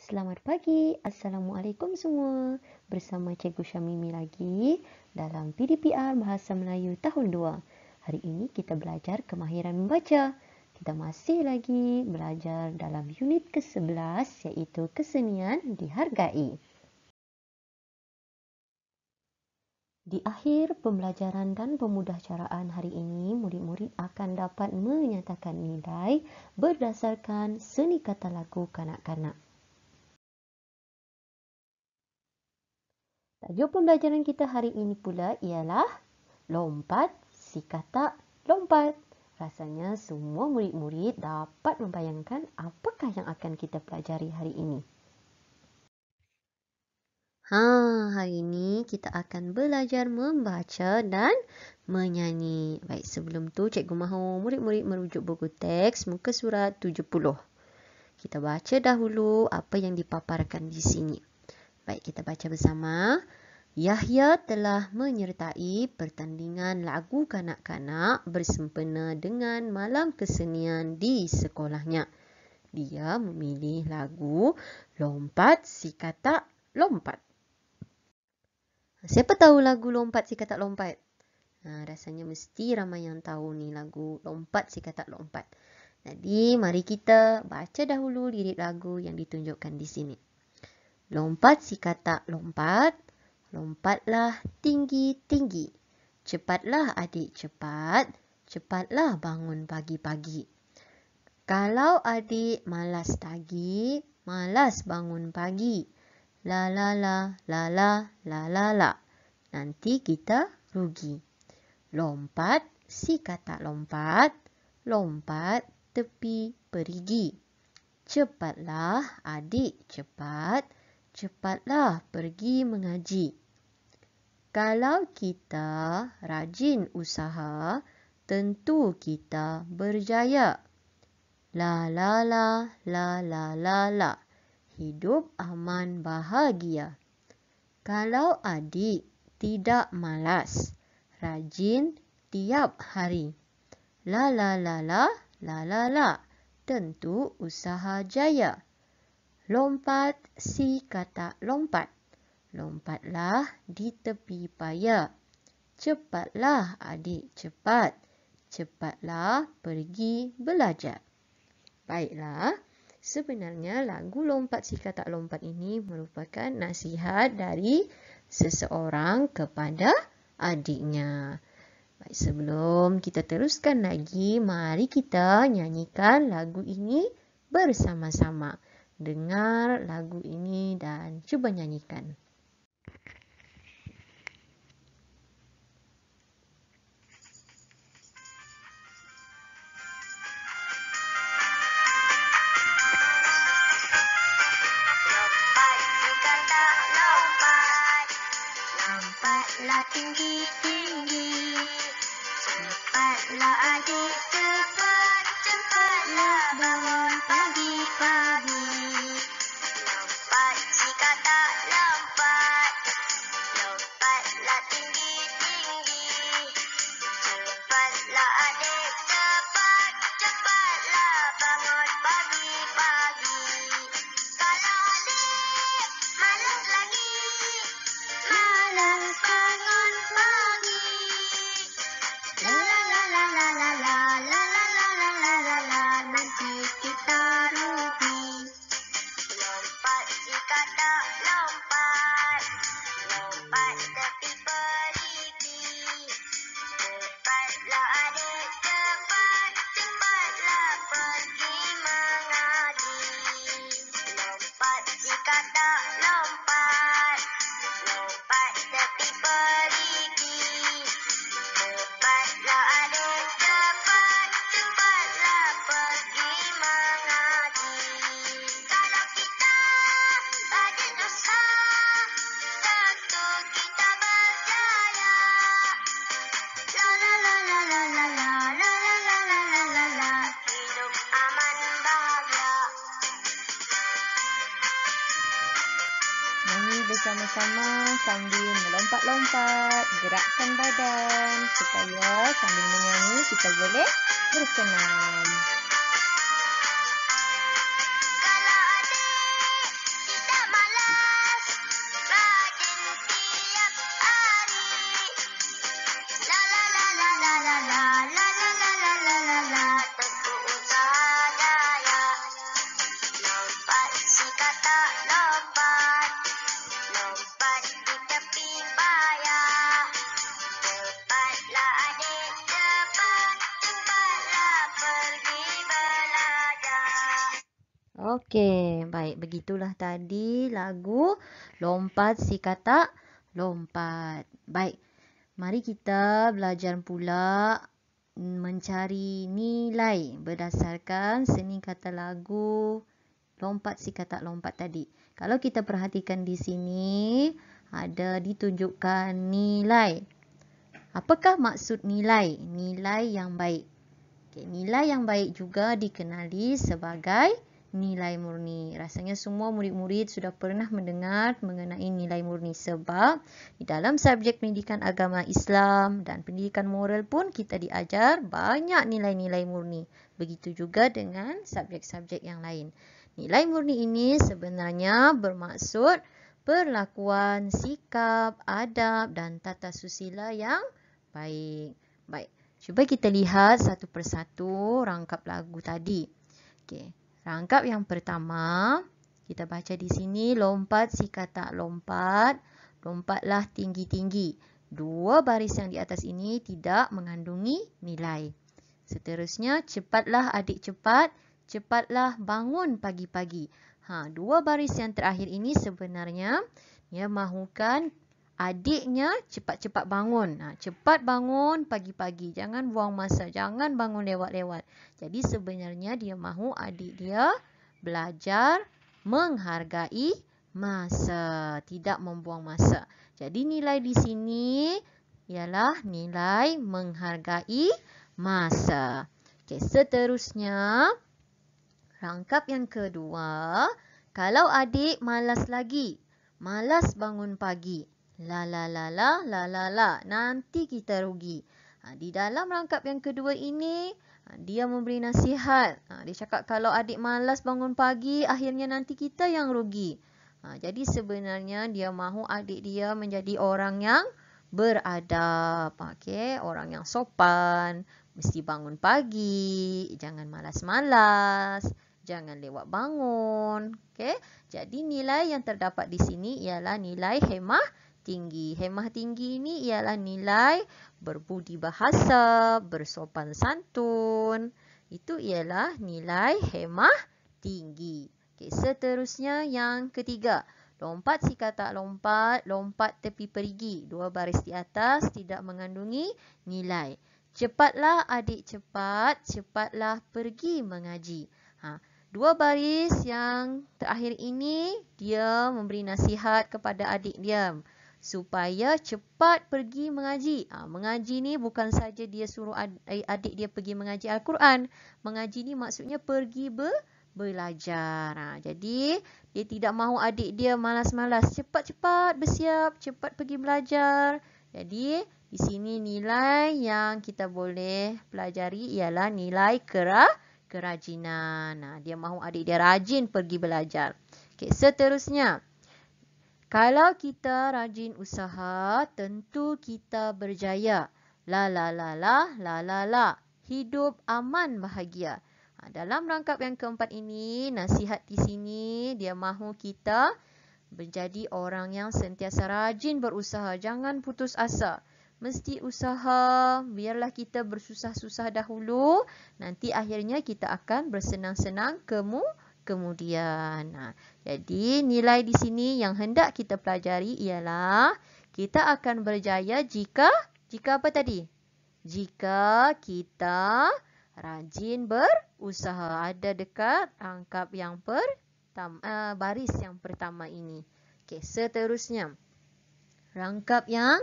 Selamat pagi, Assalamualaikum semua. Bersama Cikgu Syamimi lagi dalam PDPR Bahasa Melayu tahun 2. Hari ini kita belajar kemahiran membaca. Kita masih lagi belajar dalam unit ke-11 iaitu kesenian dihargai. Di akhir pembelajaran dan pemudahcaraan hari ini, murid-murid akan dapat menyatakan nilai berdasarkan seni kata lagu kanak-kanak. Tajuk pembelajaran kita hari ini pula ialah lompat si katak lompat. Rasanya semua murid-murid dapat membayangkan apakah yang akan kita pelajari hari ini. Hari ini kita akan belajar membaca dan menyanyi. Baik, sebelum tu cikgu mahu murid-murid merujuk buku teks muka surat 70. Kita baca dahulu apa yang dipaparkan di sini. Baik, kita baca bersama. Yahya telah menyertai pertandingan lagu kanak-kanak bersempena dengan malam kesenian di sekolahnya. Dia memilih lagu Lompat si Katak Lompat. Siapa tahu lagu Lompat si Katak Lompat? Rasanya mesti ramai yang tahu ni lagu Lompat si Katak Lompat. Jadi mari kita baca dahulu lirik lagu yang ditunjukkan di sini. Lompat si katak lompat, lompatlah tinggi-tinggi. Cepatlah adik cepat, cepatlah bangun pagi-pagi. Kalau adik malas lagi, malas bangun pagi. La la la, la la, la la la. Nanti kita rugi. Lompat si katak lompat, lompat tepi perigi. Cepatlah adik cepat, cepatlah pergi mengaji. Kalau kita rajin usaha, tentu kita berjaya. La la la, la la la la. Hidup aman bahagia. Kalau adik tidak malas, rajin tiap hari. La la la la, la la la. Tentu usaha jaya. Lompat si katak lompat. Lompatlah di tepi paya. Cepatlah adik cepat. Cepatlah pergi belajar. Baiklah, sebenarnya lagu Lompat si katak lompat ini merupakan nasihat dari seseorang kepada adiknya. Baik, sebelum kita teruskan lagi, mari kita nyanyikan lagu ini bersama-sama. Dengar lagu ini dan cuba nyanyikan. Lompat si katak lompat, lompatlah tinggi-tinggi. Cepatlah adik cepat, cepatlah bangun pagi-pagi. Lompat si katak lompat, lompatlah tinggi-tinggi. Cepatlah adik cepat, cepatlah bangun pagi-pagi. Kalau adik malas lagi, malas bangun pagi. La la la la la la la la la la la la la la, nanti kita rugi. Lompat si katak lompat, lompat tepi perigi. Cepatlah adik cepat, cepatlah pergi mengaji. Lompat si katak lompat, lompat tepi perigi. Cepatlah adik cepat, cepatlah pergi mengaji. Kalau kita rajin usaha, tentu kita berjaya. La la la la la la la, la la la la la la la. Hidup aman bahagia. Nyanyi bersama-sama sambil melompat-lompat, gerakkan badan supaya sambil menyanyi kita boleh bersenam. Kalau adik Okey, baik. Begitulah tadi lagu Lompat Si Katak Lompat. Baik, mari kita belajar pula mencari nilai berdasarkan seni kata lagu Lompat Si Katak Lompat tadi. Kalau kita perhatikan di sini, ada ditunjukkan nilai. Apakah maksud nilai? Nilai yang baik. Okay, nilai yang baik juga dikenali sebagai nilai murni. Rasanya semua murid-murid sudah pernah mendengar mengenai nilai murni sebab di dalam subjek pendidikan agama Islam dan pendidikan moral pun kita diajar banyak nilai-nilai murni. Begitu juga dengan subjek-subjek yang lain. Nilai murni ini sebenarnya bermaksud perlakuan, sikap, adab dan tata susila yang baik. Baik. Cuba kita lihat satu persatu rangkap lagu tadi. Okey, rangkap yang pertama, kita baca di sini, lompat si katak lompat, lompatlah tinggi-tinggi. Dua baris yang di atas ini tidak mengandungi nilai. Seterusnya, cepatlah adik cepat, cepatlah bangun pagi-pagi. Dua baris yang terakhir ini sebenarnya ia mahukan adiknya cepat-cepat bangun. Cepat bangun pagi-pagi. Jangan buang masa. Jangan bangun lewat-lewat. Jadi sebenarnya dia mahu adik dia belajar menghargai masa. Tidak membuang masa. Jadi nilai di sini ialah nilai menghargai masa. Okey, seterusnya rangkap yang kedua. Kalau adik malas lagi. Malas bangun pagi. La la la la la la la. Nanti kita rugi. Di dalam rangkap yang kedua ini, dia memberi nasihat. Dia cakap kalau adik malas bangun pagi, akhirnya nanti kita yang rugi. Jadi sebenarnya dia mahu adik dia menjadi orang yang beradab. Okay? Orang yang sopan. Mesti bangun pagi. Jangan malas-malas. Jangan lewat bangun. Okay? Jadi nilai yang terdapat di sini ialah nilai hemah tinggi. Hemah tinggi ini ialah nilai berbudi bahasa, bersopan santun. Itu ialah nilai hemah tinggi. Okay, seterusnya yang ketiga. Lompat si katak lompat, lompat tepi perigi. Dua baris di atas tidak mengandungi nilai. Cepatlah adik cepat, cepatlah pergi mengaji. Dua baris yang terakhir ini dia memberi nasihat kepada adik dia supaya cepat pergi mengaji. Mengaji ni bukan saja dia suruh adik dia pergi mengaji Al-Quran. Mengaji ni maksudnya pergi belajar. Jadi dia tidak mahu adik dia malas-malas. Cepat-cepat bersiap, cepat pergi belajar. Jadi di sini nilai yang kita boleh pelajari ialah nilai kerajinan. Dia mahu adik dia rajin pergi belajar. Okay, seterusnya. Kalau kita rajin usaha, tentu kita berjaya. La la la la la la la. Hidup aman bahagia. Dalam rangkap yang keempat ini, nasihat di sini dia mahu kita menjadi orang yang sentiasa rajin berusaha. Jangan putus asa. Mesti usaha, biarlah kita bersusah-susah dahulu. Nanti akhirnya kita akan bersenang-senang kemudian. Jadi nilai di sini yang hendak kita pelajari ialah kita akan berjaya jika apa tadi? Jika kita rajin berusaha. Ada dekat rangkap yang baris yang pertama ini. Okey, seterusnya. Rangkap yang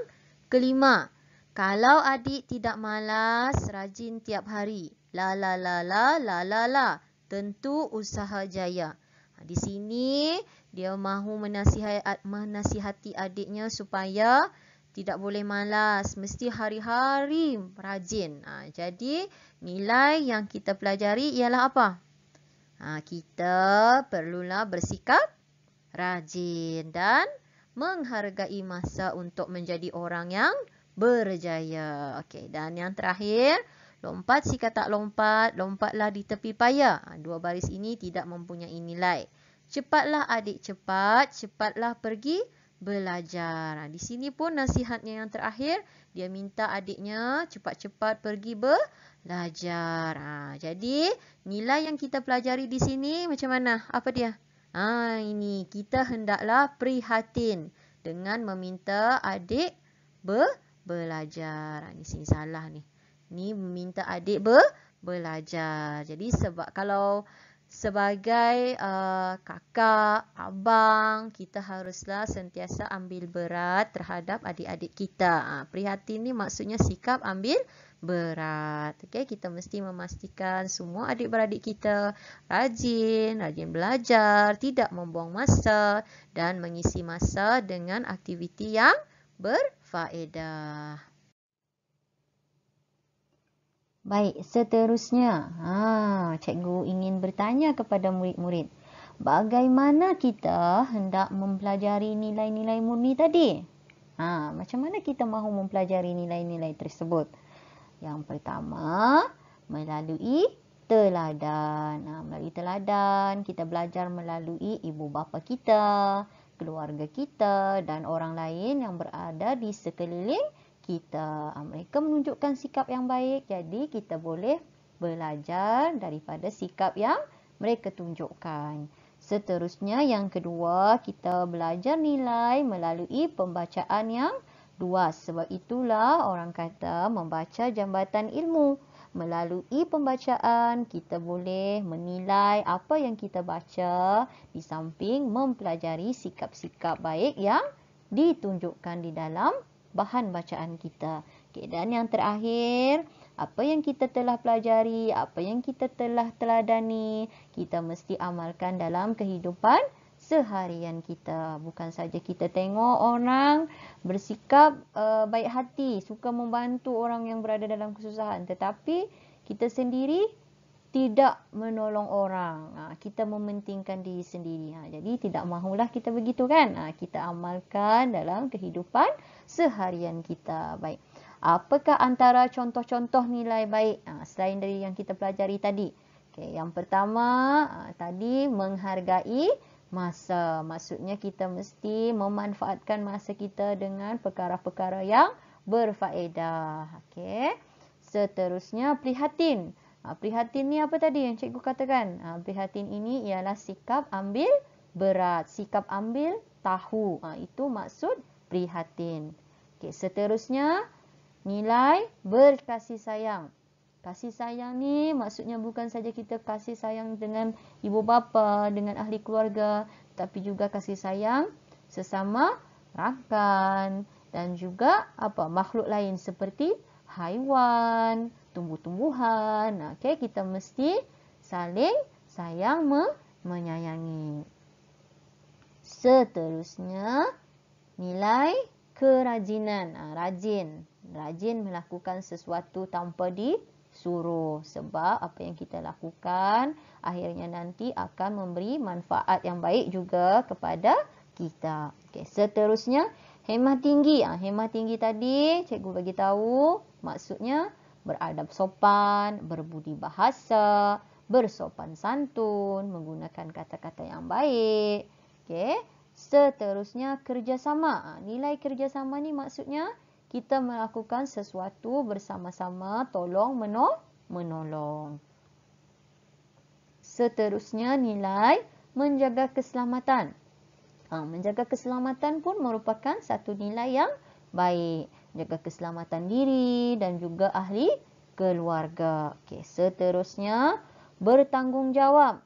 kelima. Kalau adik tidak malas, rajin tiap hari. La la la la la la la. Tentu usaha jaya. Di sini dia mahu menasihati adiknya supaya tidak boleh malas. Mesti hari-hari rajin. Jadi nilai yang kita pelajari ialah apa? Kita perlulah bersikap rajin dan menghargai masa untuk menjadi orang yang berjaya. Okey, dan yang terakhir, lompat si katak lompat, lompatlah di tepi paya. Dua baris ini tidak mempunyai nilai. Cepatlah adik cepat, cepatlah pergi belajar. Di sini pun nasihatnya yang terakhir, Dia minta adiknya cepat-cepat pergi belajar. Jadi nilai yang kita pelajari di sini macam mana? Apa dia? Ini kita hendaklah prihatin dengan meminta adik belajar. Ni sini salah ni. Ni meminta adik belajar. Jadi sebab kalau sebagai kakak, abang, kita haruslah sentiasa ambil berat terhadap adik-adik kita. Prihatin ni maksudnya sikap ambil berat. Okay, kita mesti memastikan semua adik-beradik kita rajin belajar, tidak membuang masa dan mengisi masa dengan aktiviti yang berfaedah. Baik, seterusnya, cikgu ingin bertanya kepada murid-murid, bagaimana kita hendak mempelajari nilai-nilai murni tadi? Macam mana kita mahu mempelajari nilai-nilai tersebut? Yang pertama, melalui teladan. Melalui teladan, kita belajar melalui ibu bapa kita, keluarga kita dan orang lain yang berada di sekeliling kita. Mereka menunjukkan sikap yang baik, jadi kita boleh belajar daripada sikap yang mereka tunjukkan. Seterusnya, yang kedua, kita belajar nilai melalui pembacaan yang luas. Sebab itulah orang kata membaca jambatan ilmu. Melalui pembacaan, kita boleh menilai apa yang kita baca di samping mempelajari sikap-sikap baik yang ditunjukkan di dalam bahan bacaan kita. Dan yang terakhir, apa yang kita telah pelajari, apa yang kita telah teladani, kita mesti amalkan dalam kehidupan seharian kita. Bukan saja kita tengok orang bersikap baik hati, suka membantu orang yang berada dalam kesusahan, tetapi kita sendiri tidak menolong orang. Kita mementingkan diri sendiri. Jadi tidak mahulah kita begitu kan. Kita amalkan dalam kehidupan seharian kita. Baik. Apakah antara contoh-contoh nilai baik selain dari yang kita pelajari tadi? Okay, yang pertama tadi menghargai masa. Maksudnya kita mesti memanfaatkan masa kita dengan perkara-perkara yang berfaedah. Okay. Seterusnya prihatin. Prihatin ni apa tadi yang cikgu katakan? Prihatin ini ialah sikap ambil berat, sikap ambil tahu. Itu maksud prihatin. Okay, seterusnya nilai berkasih sayang. Kasih sayang ni maksudnya bukan saja kita kasih sayang dengan ibu bapa, dengan ahli keluarga, tapi juga kasih sayang sesama rakan dan juga makhluk lain seperti haiwan, tumbuh-tumbuhan. Okay, kita mesti saling sayang menyayangi. Seterusnya, nilai kerajinan. Rajin melakukan sesuatu tanpa disuruh. Sebab apa yang kita lakukan akhirnya nanti akan memberi manfaat yang baik juga kepada kita. Okay, seterusnya, hemah tinggi. Hemah tinggi tadi cikgu bagi tahu maksudnya beradab sopan, berbudi bahasa, bersopan santun, menggunakan kata-kata yang baik. Okey. Seterusnya kerjasama. Nilai kerjasama ni maksudnya kita melakukan sesuatu bersama-sama, tolong menolong. Seterusnya nilai menjaga keselamatan. Menjaga keselamatan pun merupakan satu nilai yang baik. Jaga keselamatan diri dan juga ahli keluarga. Okey, seterusnya bertanggungjawab.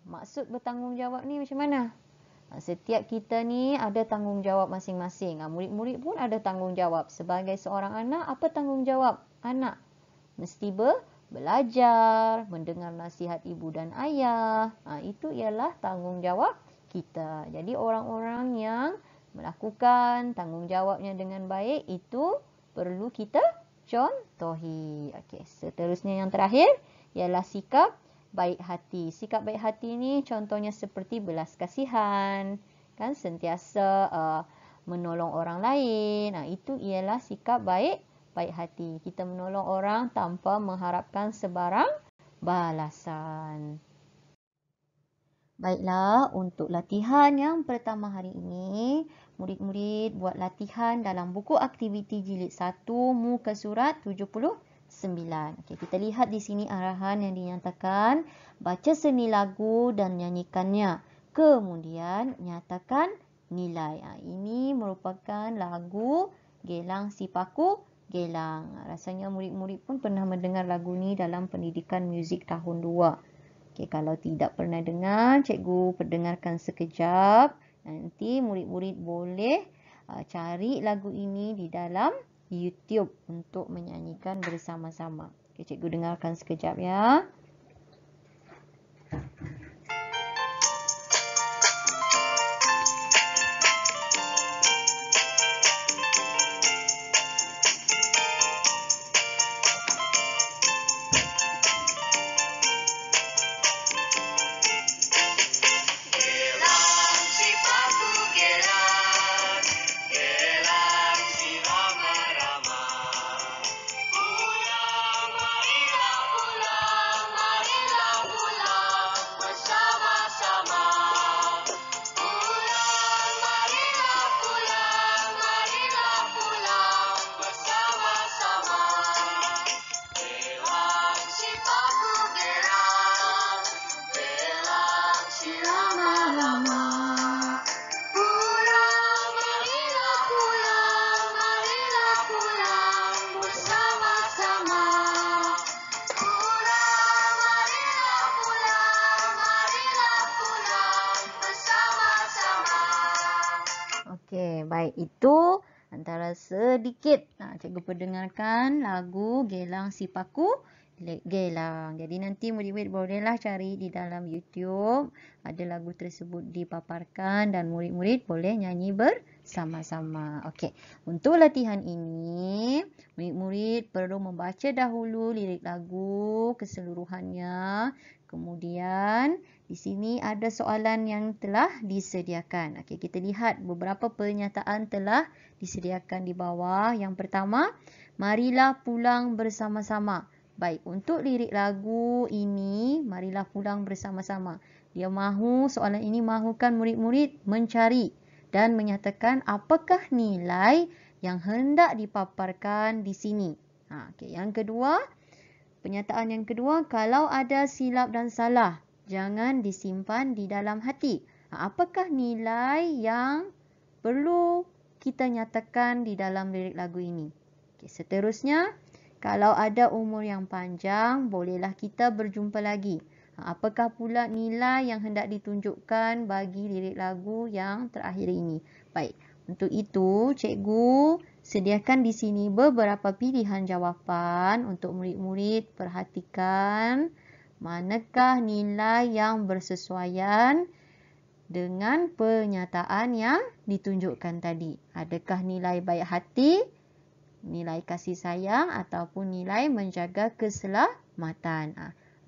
Maksud bertanggungjawab ni macam mana? Setiap kita ni ada tanggungjawab masing-masing. Murid-murid pun ada tanggungjawab. Sebagai seorang anak, apa tanggungjawab anak? Mesti belajar, mendengar nasihat ibu dan ayah. Itu ialah tanggungjawab kita. Jadi orang-orang yang melakukan tanggungjawabnya dengan baik itu perlu kita contohi. Okey, seterusnya yang terakhir ialah sikap baik hati. Sikap baik hati ni contohnya seperti belas kasihan, kan, sentiasa menolong orang lain. Itu ialah sikap baik hati. Kita menolong orang tanpa mengharapkan sebarang balasan. Baiklah, untuk latihan yang pertama hari ini, murid-murid buat latihan dalam buku aktiviti jilid 1 muka surat 79. Okey, kita lihat di sini arahan yang dinyatakan, baca seni lagu dan nyanyikannya. Kemudian nyatakan nilai. Ini merupakan lagu Gelang Si Paku Gelang. Rasanya murid-murid pun pernah mendengar lagu ni dalam pendidikan muzik tahun 2. Okay, kalau tidak pernah dengar, cikgu perdengarkan sekejap. Nanti murid-murid boleh cari lagu ini di dalam YouTube untuk menyanyikan bersama-sama. Okay, cikgu dengarkan sekejap ya. Okey, baik, itu antara sedikit cikgu perdengarkan lagu Gelang Si Paku Gelang. Jadi nanti murid-murid bolehlah cari di dalam YouTube, ada lagu tersebut dipaparkan dan murid-murid boleh nyanyi bersama-sama. Okey, untuk latihan ini murid-murid perlu membaca dahulu lirik lagu keseluruhannya. Kemudian di sini ada soalan yang telah disediakan. Okey, kita lihat beberapa pernyataan telah disediakan di bawah. Yang pertama, marilah pulang bersama-sama. Baik, untuk lirik lagu ini, marilah pulang bersama-sama. Dia mahu, soalan ini mahukan murid-murid mencari dan menyatakan apakah nilai yang hendak dipaparkan di sini. Okey, yang kedua, pernyataan yang kedua, kalau ada silap dan salah, jangan disimpan di dalam hati. Apakah nilai yang perlu kita nyatakan di dalam lirik lagu ini? Okey, seterusnya, kalau ada umur yang panjang, bolehlah kita berjumpa lagi. Apakah pula nilai yang hendak ditunjukkan bagi lirik lagu yang terakhir ini? Baik, untuk itu cikgu sediakan di sini beberapa pilihan jawapan untuk murid-murid perhatikan manakah nilai yang bersesuaian dengan pernyataan yang ditunjukkan tadi. Adakah nilai baik hati, nilai kasih sayang ataupun nilai menjaga keselamatan.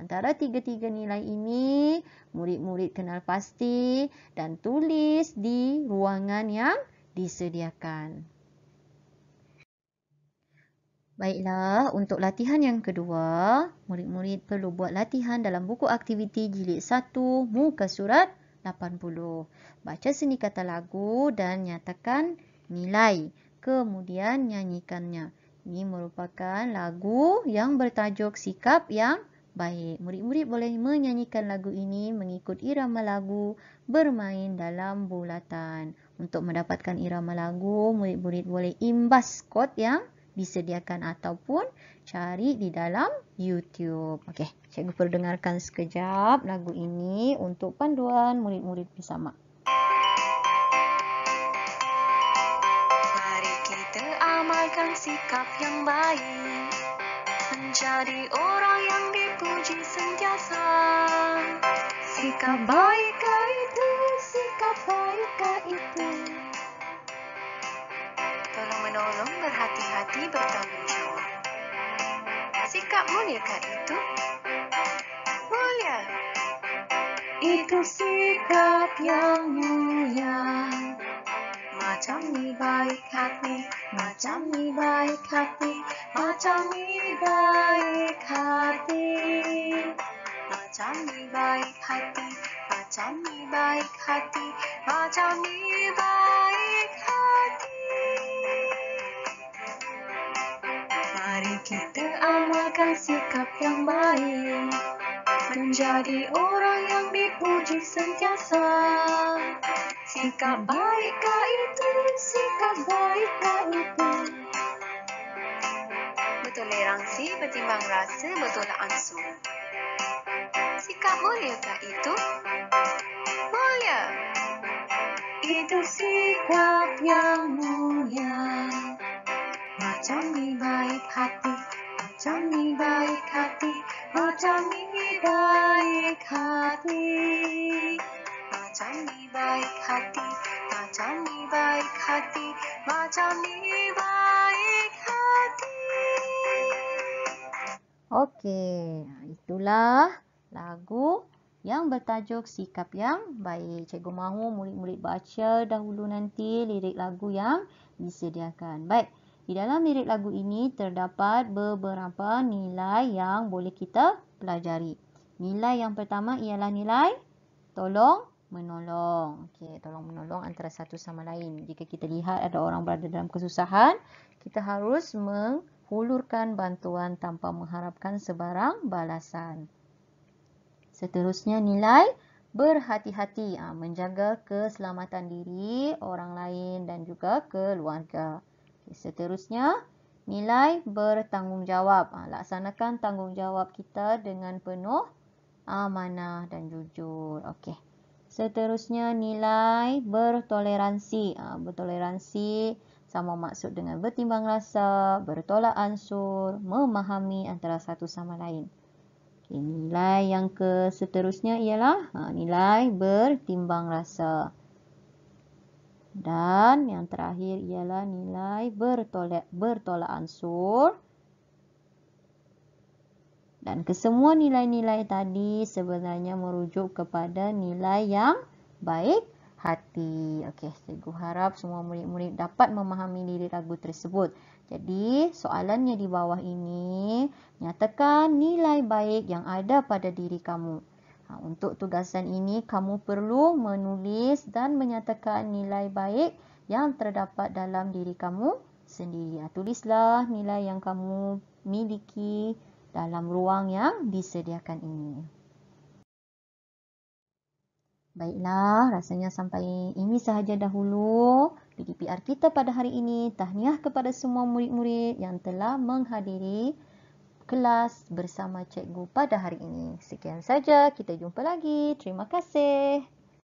Antara tiga-tiga nilai ini, murid-murid kenal pasti dan tulis di ruangan yang disediakan. Baiklah, untuk latihan yang kedua, murid-murid perlu buat latihan dalam buku aktiviti jilid 1 muka surat 80. Baca seni kata lagu dan nyatakan nilai. Kemudian nyanyikannya. Ini merupakan lagu yang bertajuk Sikap yang Baik. Murid-murid boleh menyanyikan lagu ini mengikut irama lagu bermain dalam bulatan. Untuk mendapatkan irama lagu, murid-murid boleh imbas kod yang disediakan ataupun cari di dalam YouTube. Okey, cikgu perdengarkan sekejap lagu ini untuk panduan murid-murid bersama. Amalkan sikap yang baik, menjadi orang yang dipuji sentiasa. Sikap baikkah itu, sikap baikkah itu, tolong menolong, berhati-hati, bertanggung jawab. Sikap muliakah itu? Mulia. Itu sikap yang mulia. Macam ni baik hati, macam ni baik hati, macam ni baik hati, macam ni baik hati, macam ni baik hati, macam ni baik hati. Mari kita amalkan sikap yang baik, menjadi orang yang dipuji sentiasa. Sikap baikkah itu, sikap baikkah itu. Bertoleransi bertimbang rasa bertolak ansur. Sikap muliakah itu? Mulia. Itu sikap yang mulia. Macam ni baik hati, macam ni baik hati, macam ni baik hati. Macam ni baik hati, macam ni baik hati, macam ni baik hati. Okey, itulah lagu yang bertajuk Sikap yang Baik. Cikgu mahu murid-murid baca dahulu nanti lirik lagu yang disediakan. Baik, di dalam lirik lagu ini terdapat beberapa nilai yang boleh kita pelajari. Nilai yang pertama ialah nilai tolong menolong. Okey, tolong menolong antara satu sama lain. Jika kita lihat ada orang berada dalam kesusahan, kita harus menghulurkan bantuan tanpa mengharapkan sebarang balasan. Seterusnya nilai berhati-hati, menjaga keselamatan diri, orang lain dan juga keluarga. Seterusnya nilai bertanggungjawab, laksanakan tanggungjawab kita dengan penuh amanah dan jujur. Okey. Seterusnya nilai bertoleransi. Bertoleransi sama maksud dengan bertimbang rasa, bertolak ansur, memahami antara satu sama lain. Okay, nilai yang seterusnya ialah nilai bertimbang rasa. Dan yang terakhir ialah nilai bertolak ansur. Dan kesemua nilai-nilai tadi sebenarnya merujuk kepada nilai yang baik hati. Okey, cikgu harap semua murid-murid dapat memahami lirik lagu tersebut. Jadi, soalannya di bawah ini, nyatakan nilai baik yang ada pada diri kamu. Untuk tugasan ini, kamu perlu menulis dan menyatakan nilai baik yang terdapat dalam diri kamu sendiri. Tulislah nilai yang kamu miliki dalam ruang yang disediakan ini. Baiklah, rasanya sampai ini sahaja dahulu PDPR kita pada hari ini. Tahniah kepada semua murid-murid yang telah menghadiri kelas bersama cikgu pada hari ini. Sekian saja, kita jumpa lagi. Terima kasih.